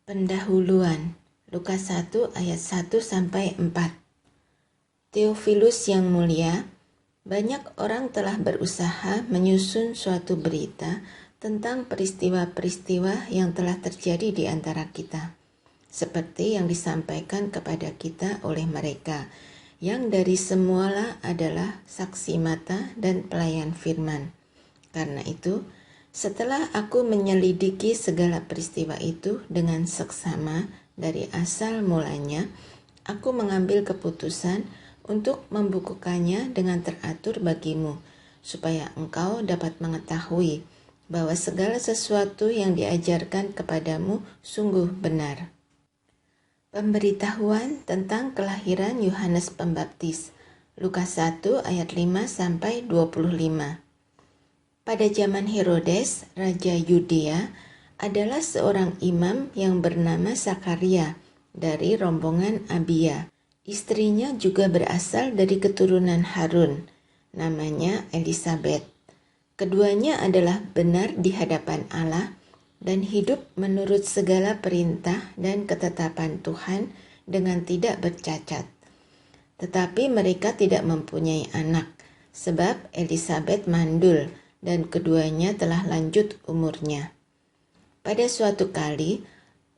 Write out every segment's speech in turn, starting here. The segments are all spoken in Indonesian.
Pendahuluan, Lukas 1 ayat 1-4. Theophilus yang mulia, banyak orang telah berusaha menyusun suatu berita tentang peristiwa-peristiwa yang telah terjadi di antara kita, seperti yang disampaikan kepada kita oleh mereka, yang dari semula adalah saksi mata dan pelayan firman. Karena itu, setelah aku menyelidiki segala peristiwa itu dengan seksama dari asal mulanya, aku mengambil keputusan untuk membukukannya dengan teratur bagimu, supaya engkau dapat mengetahui bahwa segala sesuatu yang diajarkan kepadamu sungguh benar. Pemberitahuan tentang kelahiran Yohanes Pembaptis, Lukas 1 ayat 5-25. Pada zaman Herodes, Raja Yudea, adalah seorang imam yang bernama Sakaria dari rombongan Abia. Istrinya juga berasal dari keturunan Harun, namanya Elisabet. Keduanya adalah benar di hadapan Allah dan hidup menurut segala perintah dan ketetapan Tuhan dengan tidak bercacat. Tetapi mereka tidak mempunyai anak, sebab Elisabet mandul, dan keduanya telah lanjut umurnya. Pada suatu kali,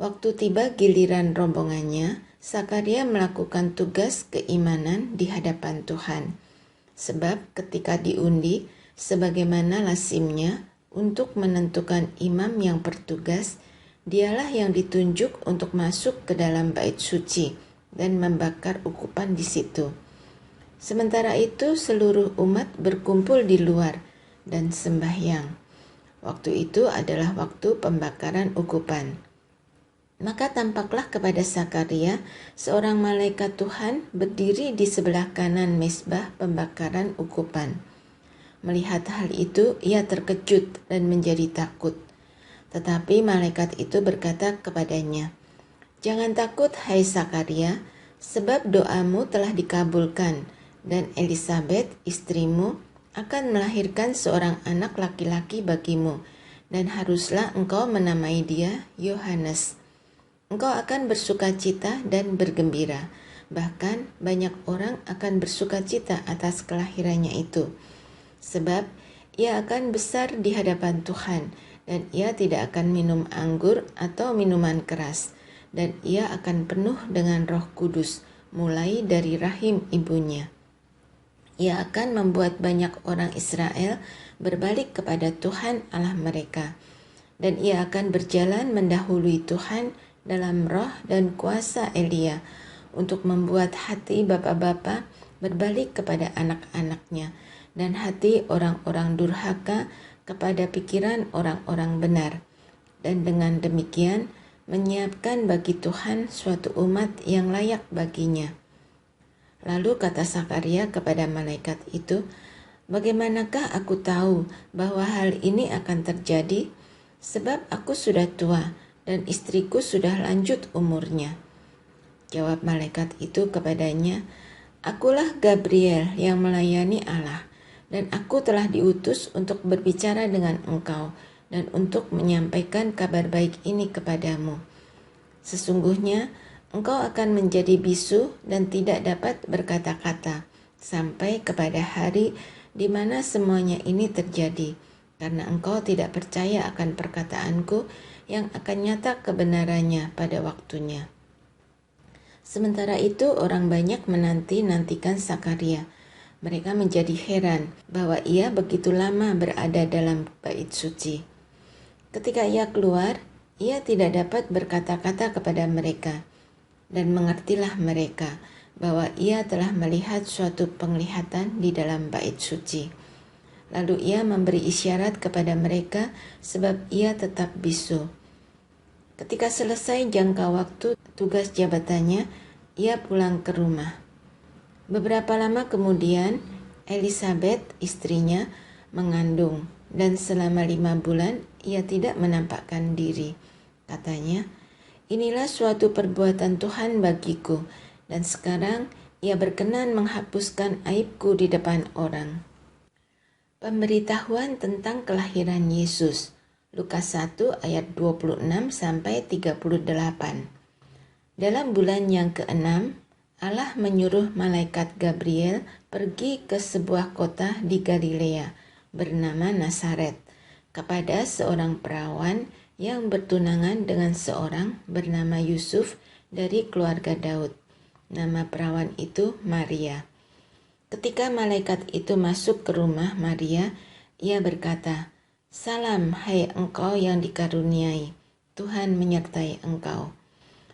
waktu tiba giliran rombongannya, Sakaria melakukan tugas keimanan di hadapan Tuhan. Sebab ketika diundi, sebagaimana lazimnya untuk menentukan imam yang bertugas, dialah yang ditunjuk untuk masuk ke dalam bait suci dan membakar ukupan di situ. Sementara itu seluruh umat berkumpul di luar dan sembahyang. Waktu itu adalah waktu pembakaran ukupan. Maka tampaklah kepada Sakaria seorang malaikat Tuhan berdiri di sebelah kanan mezbah pembakaran ukupan. Melihat hal itu, ia terkejut dan menjadi takut. Tetapi malaikat itu berkata kepadanya, "Jangan takut, hai Sakaria, sebab doamu telah dikabulkan, dan Elisabet, istrimu, akan melahirkan seorang anak laki-laki bagimu, dan haruslah engkau menamai dia Yohanes. Engkau akan bersukacita dan bergembira, bahkan banyak orang akan bersukacita atas kelahirannya itu, sebab ia akan besar di hadapan Tuhan, dan ia tidak akan minum anggur atau minuman keras, dan ia akan penuh dengan Roh Kudus, mulai dari rahim ibunya. Ia akan membuat banyak orang Israel berbalik kepada Tuhan Allah mereka, dan ia akan berjalan mendahului Tuhan dalam roh dan kuasa Elia, untuk membuat hati bapa-bapa berbalik kepada anak-anaknya, dan hati orang-orang durhaka kepada pikiran orang-orang benar, dan dengan demikian menyiapkan bagi Tuhan suatu umat yang layak baginya." Lalu kata Sakaria kepada malaikat itu, "Bagaimanakah aku tahu bahwa hal ini akan terjadi? Sebab aku sudah tua dan istriku sudah lanjut umurnya." Jawab malaikat itu kepadanya, "Akulah Gabriel yang melayani Allah, dan aku telah diutus untuk berbicara dengan engkau dan untuk menyampaikan kabar baik ini kepadamu. Sesungguhnya engkau akan menjadi bisu dan tidak dapat berkata-kata sampai kepada hari di mana semuanya ini terjadi, karena engkau tidak percaya akan perkataanku yang akan nyata kebenarannya pada waktunya." Sementara itu orang banyak menanti-nantikan Sakaria. Mereka menjadi heran bahwa ia begitu lama berada dalam bait suci. Ketika ia keluar, ia tidak dapat berkata-kata kepada mereka. Dan mengertilah mereka bahwa ia telah melihat suatu penglihatan di dalam bait suci. Lalu ia memberi isyarat kepada mereka sebab ia tetap bisu. Ketika selesai jangka waktu tugas jabatannya, ia pulang ke rumah. Beberapa lama kemudian, Elisabet, istrinya, mengandung, dan selama 5 bulan ia tidak menampakkan diri. Katanya, "Inilah suatu perbuatan Tuhan bagiku, dan sekarang ia berkenan menghapuskan aibku di depan orang." Pemberitahuan tentang kelahiran Yesus, Lukas 1 ayat 26 sampai 38. Dalam bulan yang ke-6, Allah menyuruh malaikat Gabriel pergi ke sebuah kota di Galilea bernama Nazaret kepada seorang perawan yang bertunangan dengan seorang bernama Yusuf dari keluarga Daud. Nama perawan itu Maria. Ketika malaikat itu masuk ke rumah Maria, ia berkata, "Salam, hai engkau yang dikaruniai, Tuhan menyertai engkau."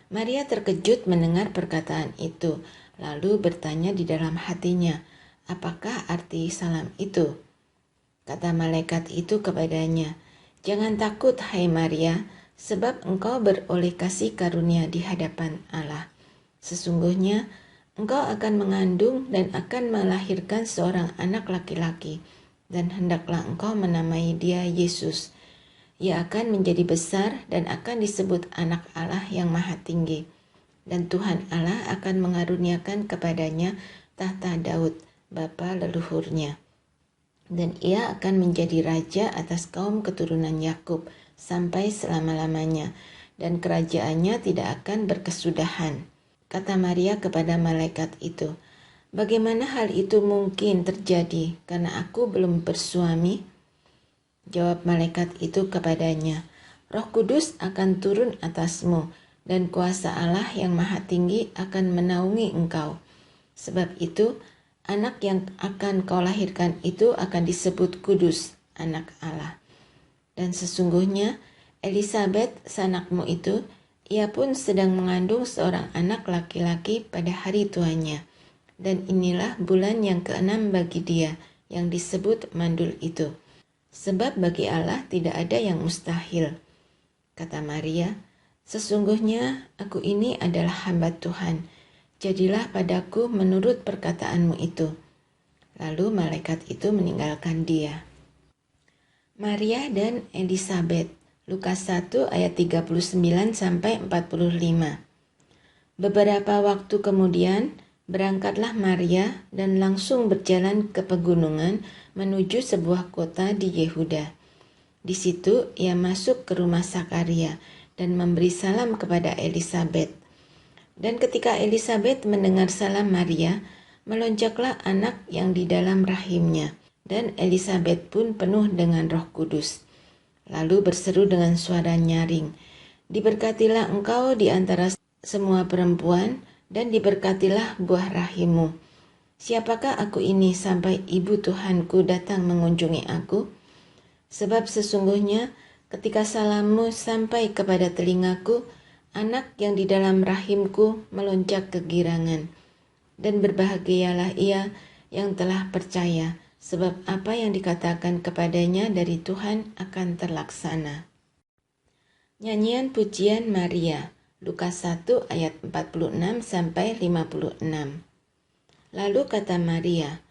Maria terkejut mendengar perkataan itu, lalu bertanya di dalam hatinya, "Apakah arti salam itu?" Kata malaikat itu kepadanya, "Jangan takut, hai Maria, sebab engkau beroleh kasih karunia di hadapan Allah. Sesungguhnya engkau akan mengandung dan akan melahirkan seorang anak laki-laki, dan hendaklah engkau menamai dia Yesus. Ia akan menjadi besar dan akan disebut anak Allah yang maha tinggi. Dan Tuhan Allah akan mengaruniakan kepadanya tahta Daud, bapa leluhurnya. Dan ia akan menjadi raja atas kaum keturunan Yakub sampai selama-lamanya, dan kerajaannya tidak akan berkesudahan." Kata Maria kepada malaikat itu, "Bagaimana hal itu mungkin terjadi karena aku belum bersuami?" Jawab malaikat itu kepadanya, "Roh Kudus akan turun atasmu, dan kuasa Allah yang maha tinggi akan menaungi engkau. Sebab itu, anak yang akan kau lahirkan itu akan disebut kudus, anak Allah. Dan sesungguhnya, Elisabet, sanakmu itu, ia pun sedang mengandung seorang anak laki-laki pada hari tuanya. Dan inilah bulan yang ke-6 bagi dia, yang disebut mandul itu. Sebab bagi Allah tidak ada yang mustahil." Kata Maria, "Sesungguhnya aku ini adalah hamba Tuhan. Jadilah padaku menurut perkataanmu itu." Lalu malaikat itu meninggalkan dia. Maria dan Elisabet, Lukas 1 ayat 39 sampai 45. Beberapa waktu kemudian, berangkatlah Maria dan langsung berjalan ke pegunungan menuju sebuah kota di Yehuda. Di situ ia masuk ke rumah Sakaria dan memberi salam kepada Elisabet. Dan ketika Elisabet mendengar salam Maria, melonjaklah anak yang di dalam rahimnya, dan Elisabet pun penuh dengan Roh Kudus. Lalu berseru dengan suara nyaring, "Diberkatilah engkau di antara semua perempuan, dan diberkatilah buah rahimmu. Siapakah aku ini sampai ibu Tuhanku datang mengunjungi aku? Sebab sesungguhnya ketika salammu sampai kepada telingaku, anak yang di dalam rahimku melonjak kegirangan. Dan berbahagialah ia yang telah percaya, sebab apa yang dikatakan kepadanya dari Tuhan akan terlaksana." Nyanyian Pujian Maria, Lukas 1 ayat 46 sampai 56. Lalu kata Maria,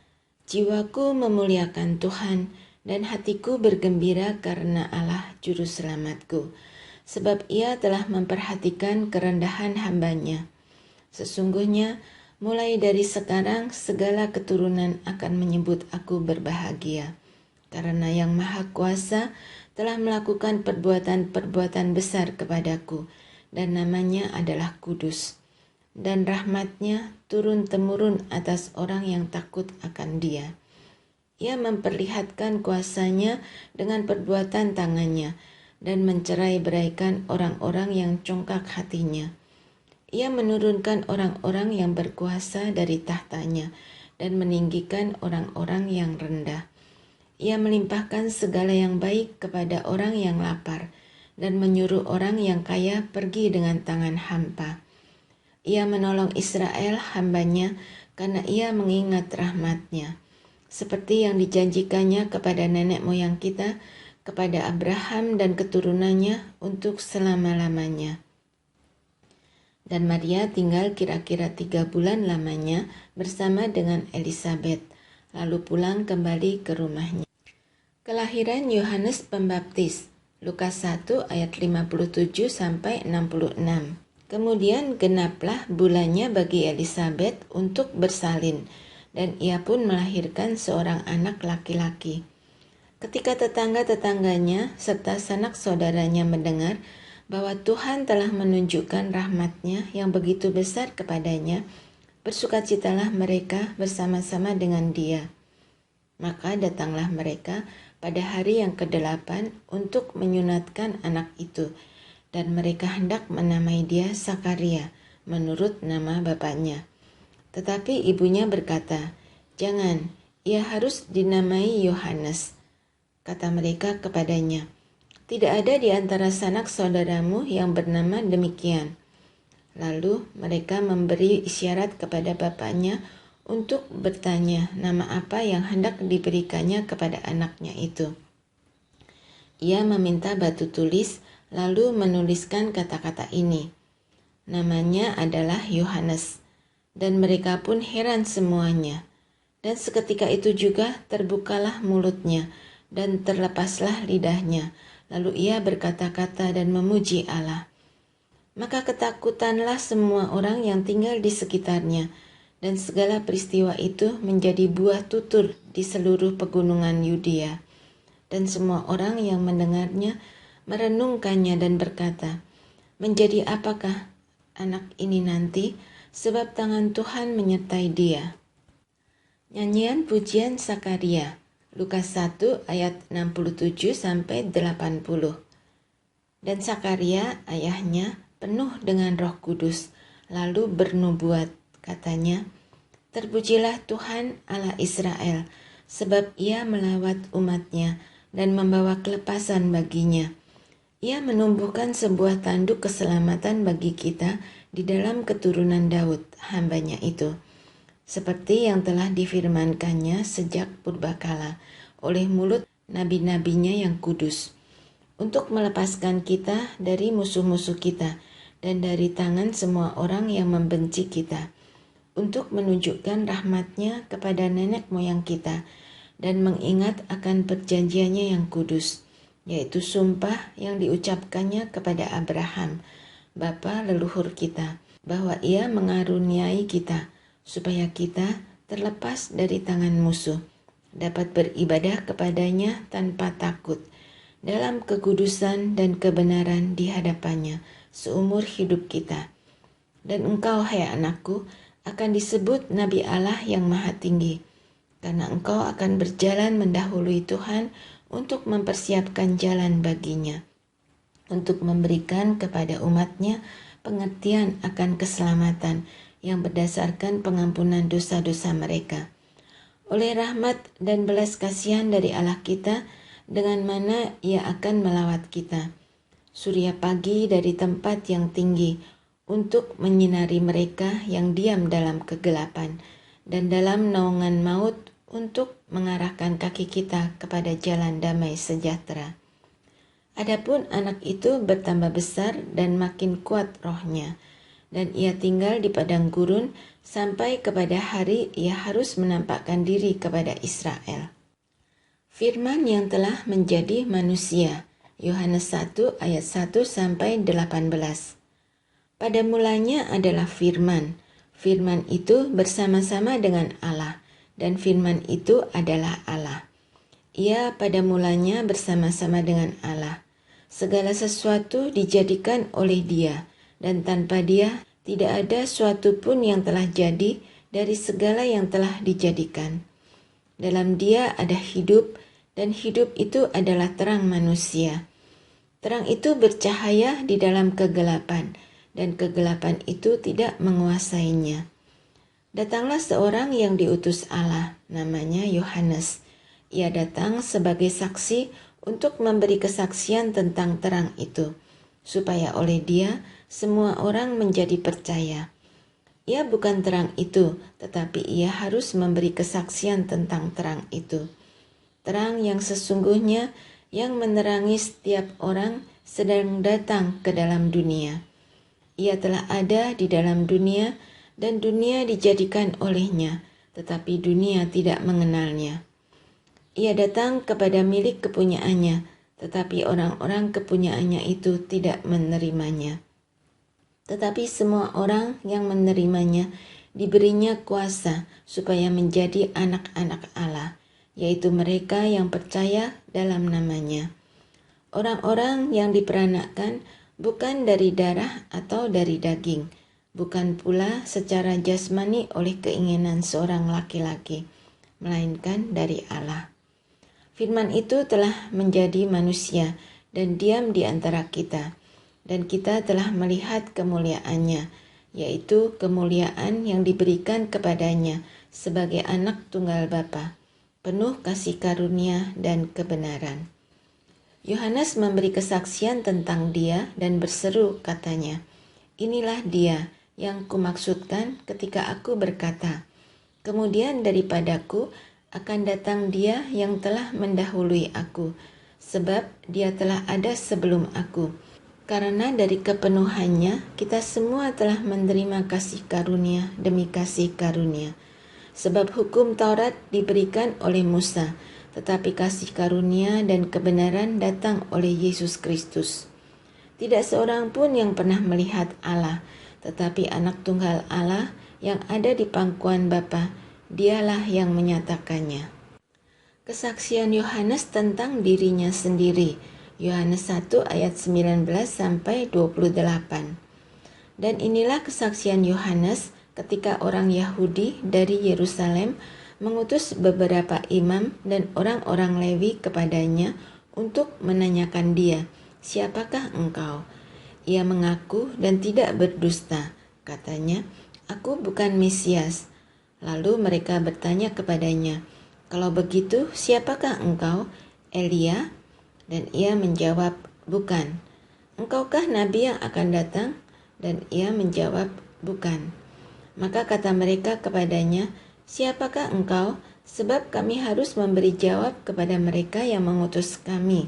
"Jiwaku memuliakan Tuhan, dan hatiku bergembira karena Allah juru selamatku, sebab ia telah memperhatikan kerendahan hambanya. Sesungguhnya mulai dari sekarang segala keturunan akan menyebut aku berbahagia, karena Yang Maha Kuasa telah melakukan perbuatan-perbuatan besar kepadaku, dan namanya adalah kudus. Dan rahmatnya turun-temurun atas orang yang takut akan Dia. Ia memperlihatkan kuasanya dengan perbuatan tangannya, dan mencerai-beraikan orang-orang yang congkak hatinya. Ia menurunkan orang-orang yang berkuasa dari tahtanya, dan meninggikan orang-orang yang rendah. Ia melimpahkan segala yang baik kepada orang yang lapar, dan menyuruh orang yang kaya pergi dengan tangan hampa. Ia menolong Israel hambanya, karena ia mengingat rahmatnya, seperti yang dijanjikannya kepada nenek moyang kita, kepada Abraham dan keturunannya untuk selama-lamanya." Dan Maria tinggal kira-kira 3 bulan lamanya bersama dengan Elisabet, lalu pulang kembali ke rumahnya. Kelahiran Yohanes Pembaptis, Lukas 1 ayat 57 sampai 66. Kemudian genaplah bulannya bagi Elisabet untuk bersalin, dan ia pun melahirkan seorang anak laki-laki. Ketika tetangga-tetangganya serta sanak saudaranya mendengar bahwa Tuhan telah menunjukkan rahmat-Nya yang begitu besar kepadanya, bersukacitalah mereka bersama-sama dengan dia. Maka datanglah mereka pada hari yang ke-8 untuk menyunatkan anak itu, dan mereka hendak menamai dia Sakaria menurut nama bapaknya. Tetapi ibunya berkata, "Jangan, ia harus dinamai Yohanes." Kata mereka kepadanya, "Tidak ada di antara sanak saudaramu yang bernama demikian." Lalu mereka memberi isyarat kepada bapaknya untuk bertanya nama apa yang hendak diberikannya kepada anaknya itu. Ia meminta batu tulis, lalu menuliskan kata-kata ini. Namanya adalah Yohanes, dan mereka pun heran semuanya. Dan seketika itu juga terbukalah mulutnya, dan terlepaslah lidahnya, lalu ia berkata-kata dan memuji Allah. Maka ketakutanlah semua orang yang tinggal di sekitarnya, dan segala peristiwa itu menjadi buah tutur di seluruh pegunungan Yudea. Dan semua orang yang mendengarnya merenungkannya dan berkata, "Menjadi apakah anak ini nanti, sebab tangan Tuhan menyertai dia." Nyanyian pujian Sakaria, Lukas 1 ayat 67-80. Dan Sakaria, ayahnya, penuh dengan Roh Kudus, lalu bernubuat, katanya, "Terpujilah Tuhan Allah Israel, sebab ia melawat umatnya dan membawa kelepasan baginya. Ia menumbuhkan sebuah tanduk keselamatan bagi kita di dalam keturunan Daud, hambanya itu, seperti yang telah difirmankannya sejak purbakala oleh mulut nabi-nabinya yang kudus, untuk melepaskan kita dari musuh-musuh kita dan dari tangan semua orang yang membenci kita, untuk menunjukkan rahmat-Nya kepada nenek moyang kita dan mengingat akan perjanjiannya yang kudus, yaitu sumpah yang diucapkannya kepada Abraham, bapa leluhur kita, bahwa ia mengaruniai kita, supaya kita terlepas dari tangan musuh, dapat beribadah kepadanya tanpa takut, dalam kekudusan dan kebenaran di hadapannya seumur hidup kita. Dan engkau, hai anakku, akan disebut Nabi Allah yang Maha Tinggi, karena engkau akan berjalan mendahului Tuhan untuk mempersiapkan jalan baginya, untuk memberikan kepada umatnya pengertian akan keselamatan yang berdasarkan pengampunan dosa-dosa mereka. Oleh rahmat dan belas kasihan dari Allah kita, dengan mana ia akan melawat kita, surya pagi dari tempat yang tinggi, untuk menyinari mereka yang diam dalam kegelapan, dan dalam naungan maut, untuk mengarahkan kaki kita kepada jalan damai sejahtera. Adapun anak itu bertambah besar dan makin kuat rohnya, dan ia tinggal di padang gurun sampai kepada hari ia harus menampakkan diri kepada Israel. Firman yang telah menjadi manusia, Yohanes 1 ayat 1-18. Pada mulanya adalah Firman. Firman itu bersama-sama dengan Allah, dan Firman itu adalah Allah. Ia pada mulanya bersama-sama dengan Allah. Segala sesuatu dijadikan oleh Dia, dan tanpa Dia tidak ada suatu pun yang telah jadi dari segala yang telah dijadikan. Dalam Dia ada hidup, dan hidup itu adalah terang manusia. Terang itu bercahaya di dalam kegelapan, dan kegelapan itu tidak menguasainya. Datanglah seorang yang diutus Allah, namanya Yohanes. Ia datang sebagai saksi untuk memberi kesaksian tentang terang itu, supaya oleh dia semua orang menjadi percaya. Ia bukan terang itu, tetapi ia harus memberi kesaksian tentang terang itu. Terang yang sesungguhnya yang menerangi setiap orang sedang datang ke dalam dunia. Ia telah ada di dalam dunia, dan dunia dijadikan olehnya, tetapi dunia tidak mengenalnya. Ia datang kepada milik kepunyaannya, tetapi orang-orang kepunyaannya itu tidak menerimanya. Tetapi semua orang yang menerimanya diberinya kuasa supaya menjadi anak-anak Allah, yaitu mereka yang percaya dalam namanya. Orang-orang yang diperanakkan bukan dari darah atau dari daging, bukan pula secara jasmani oleh keinginan seorang laki-laki, melainkan dari Allah. Firman itu telah menjadi manusia dan diam di antara kita, dan kita telah melihat kemuliaannya, yaitu kemuliaan yang diberikan kepadanya sebagai anak tunggal Bapa, penuh kasih karunia dan kebenaran. Yohanes memberi kesaksian tentang dia dan berseru katanya, "Inilah dia yang kumaksudkan ketika aku berkata, kemudian daripadaku akan datang dia yang telah mendahului aku, sebab dia telah ada sebelum aku. Karena dari kepenuhannya kita semua telah menerima kasih karunia demi kasih karunia. Sebab hukum Taurat diberikan oleh Musa, tetapi kasih karunia dan kebenaran datang oleh Yesus Kristus. Tidak seorang pun yang pernah melihat Allah, tetapi anak tunggal Allah yang ada di pangkuan Bapa, dialah yang menyatakannya." Kesaksian Yohanes tentang dirinya sendiri, Yohanes 1 ayat 19 sampai 28. Dan inilah kesaksian Yohanes ketika orang Yahudi dari Yerusalem mengutus beberapa imam dan orang-orang Lewi kepadanya untuk menanyakan dia, "Siapakah engkau?" Ia mengaku dan tidak berdusta. Katanya, "Aku bukan Mesias." Lalu mereka bertanya kepadanya, "Kalau begitu, siapakah engkau? Elia?" Dan ia menjawab, "Bukan." "Engkaukah nabi yang akan datang?" Dan ia menjawab, "Bukan." Maka kata mereka kepadanya, "Siapakah engkau? Sebab kami harus memberi jawab kepada mereka yang mengutus kami.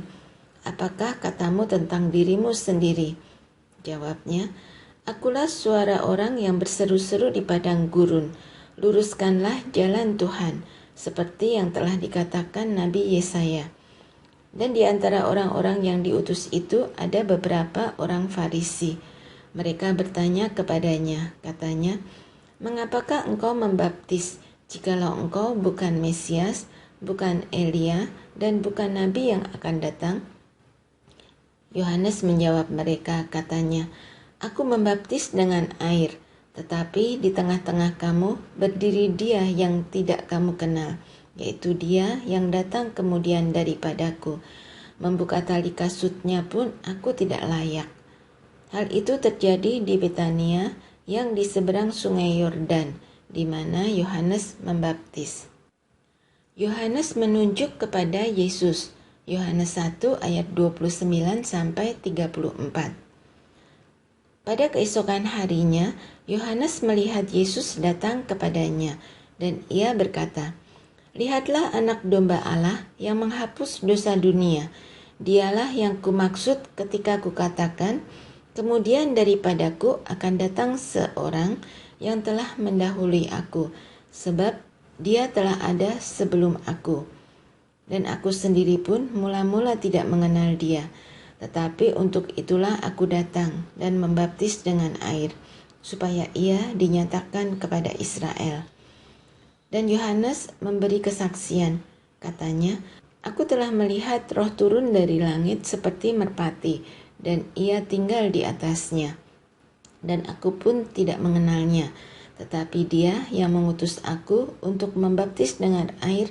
Apakah katamu tentang dirimu sendiri?" Jawabnya, "Akulah suara orang yang berseru-seru di padang gurun, luruskanlah jalan Tuhan, seperti yang telah dikatakan Nabi Yesaya." Dan di antara orang-orang yang diutus itu ada beberapa orang Farisi. Mereka bertanya kepadanya, katanya, "Mengapakah engkau membaptis, jikalau engkau bukan Mesias, bukan Elia, dan bukan Nabi yang akan datang?" Yohanes menjawab mereka, katanya, "Aku membaptis dengan air, tetapi di tengah-tengah kamu berdiri dia yang tidak kamu kenal, yaitu dia yang datang kemudian daripadaku. Membuka tali kasutnya pun aku tidak layak." Hal itu terjadi di Betania yang di seberang sungai Yordan, di mana Yohanes membaptis. Yohanes menunjuk kepada Yesus. Yohanes 1 ayat 29 sampai 34. Pada keesokan harinya, Yohanes melihat Yesus datang kepadanya, dan ia berkata, "Lihatlah anak domba Allah yang menghapus dosa dunia. Dialah yang kumaksud ketika kukatakan, kemudian daripadaku akan datang seorang yang telah mendahului aku, sebab dia telah ada sebelum aku. Dan aku sendiri pun mula-mula tidak mengenal dia, tetapi untuk itulah aku datang dan membaptis dengan air, supaya ia dinyatakan kepada Israel." Dan Yohanes memberi kesaksian, katanya, "Aku telah melihat Roh turun dari langit seperti merpati, dan ia tinggal di atasnya. Dan aku pun tidak mengenalnya, tetapi dia yang mengutus aku untuk membaptis dengan air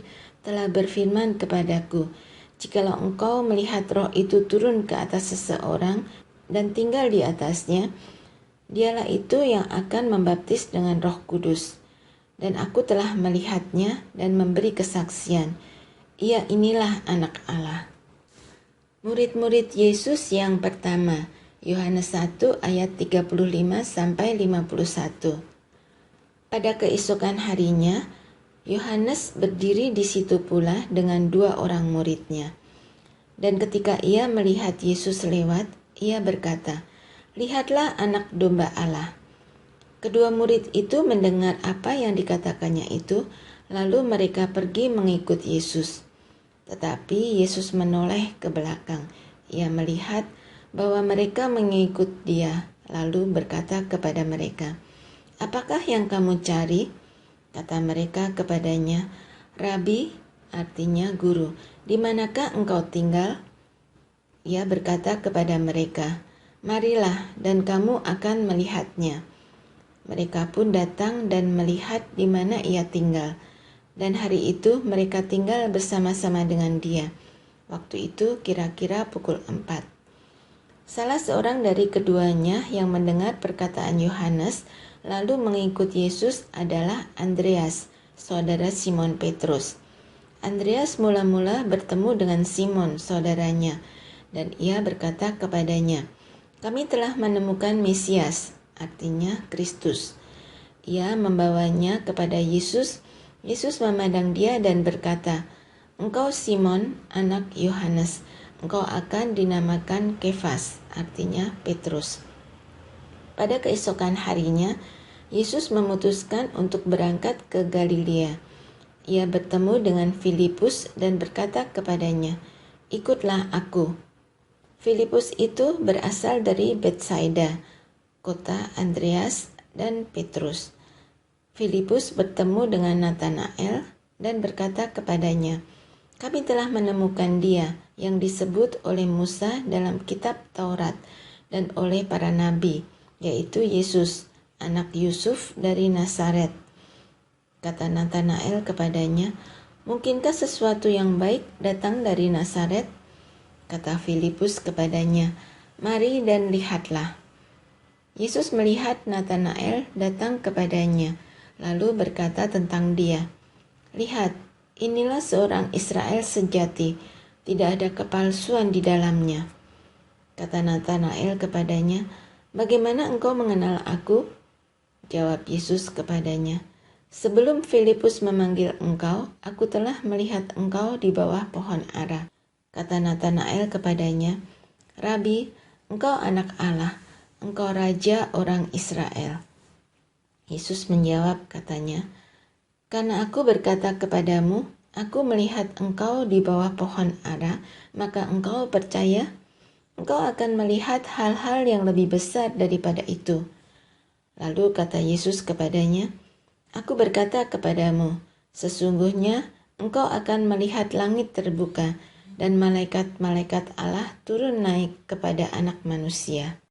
telah berfirman kepadaku, jikalau engkau melihat Roh itu turun ke atas seseorang dan tinggal di atasnya, dialah itu yang akan membaptis dengan Roh Kudus. Dan aku telah melihatnya dan memberi kesaksian, ia inilah anak Allah." Murid-murid Yesus yang pertama, Yohanes 1 ayat 35 sampai 51. Pada keesokan harinya, Yohanes berdiri di situ pula dengan 2 orang muridnya. Dan ketika ia melihat Yesus lewat, ia berkata, "Lihatlah anak domba Allah." Kedua murid itu mendengar apa yang dikatakannya itu, lalu mereka pergi mengikut Yesus. Tetapi Yesus menoleh ke belakang. Ia melihat bahwa mereka mengikut dia, lalu berkata kepada mereka, "Apakah yang kamu cari?" Kata mereka kepadanya, "Rabi," artinya guru, di manakah engkau tinggal? Ia berkata kepada mereka, marilah dan kamu akan melihatnya. Mereka pun datang dan melihat di mana ia tinggal. Dan hari itu mereka tinggal bersama-sama dengan dia. Waktu itu kira-kira pukul 4. Salah seorang dari keduanya yang mendengar perkataan Yohanes lalu mengikut Yesus adalah Andreas, saudara Simon Petrus. Andreas mula-mula bertemu dengan Simon, saudaranya, dan ia berkata kepadanya, "Kami telah menemukan Mesias," artinya Kristus. Ia membawanya kepada Yesus. Yesus memandang dia dan berkata, "Engkau Simon, anak Yohanes, engkau akan dinamakan Kefas," artinya Petrus. Pada keesokan harinya, Yesus memutuskan untuk berangkat ke Galilea. Ia bertemu dengan Filipus dan berkata kepadanya, "Ikutlah aku." Filipus itu berasal dari Betsaida, kota Andreas dan Petrus. Filipus bertemu dengan Natanael dan berkata kepadanya, "Kami telah menemukan dia yang disebut oleh Musa dalam kitab Taurat dan oleh para nabi, yaitu Yesus, anak Yusuf dari Nazaret." Kata Natanael kepadanya, "Mungkinkah sesuatu yang baik datang dari Nazaret?" Kata Filipus kepadanya, "Mari dan lihatlah." Yesus melihat Natanael datang kepadanya, lalu berkata tentang dia, "Lihat, inilah seorang Israel sejati, tidak ada kepalsuan di dalamnya." Kata Natanael kepadanya, "Bagaimana engkau mengenal aku?" Jawab Yesus kepadanya, "Sebelum Filipus memanggil engkau, aku telah melihat engkau di bawah pohon ara." Kata Natanael kepadanya, "Rabi, engkau anak Allah, engkau raja orang Israel." Yesus menjawab katanya, "Karena aku berkata kepadamu, aku melihat engkau di bawah pohon ara, maka engkau percaya? Engkau akan melihat hal-hal yang lebih besar daripada itu." Lalu kata Yesus kepadanya, "Aku berkata kepadamu, sesungguhnya engkau akan melihat langit terbuka dan malaikat-malaikat Allah turun naik kepada Anak Manusia."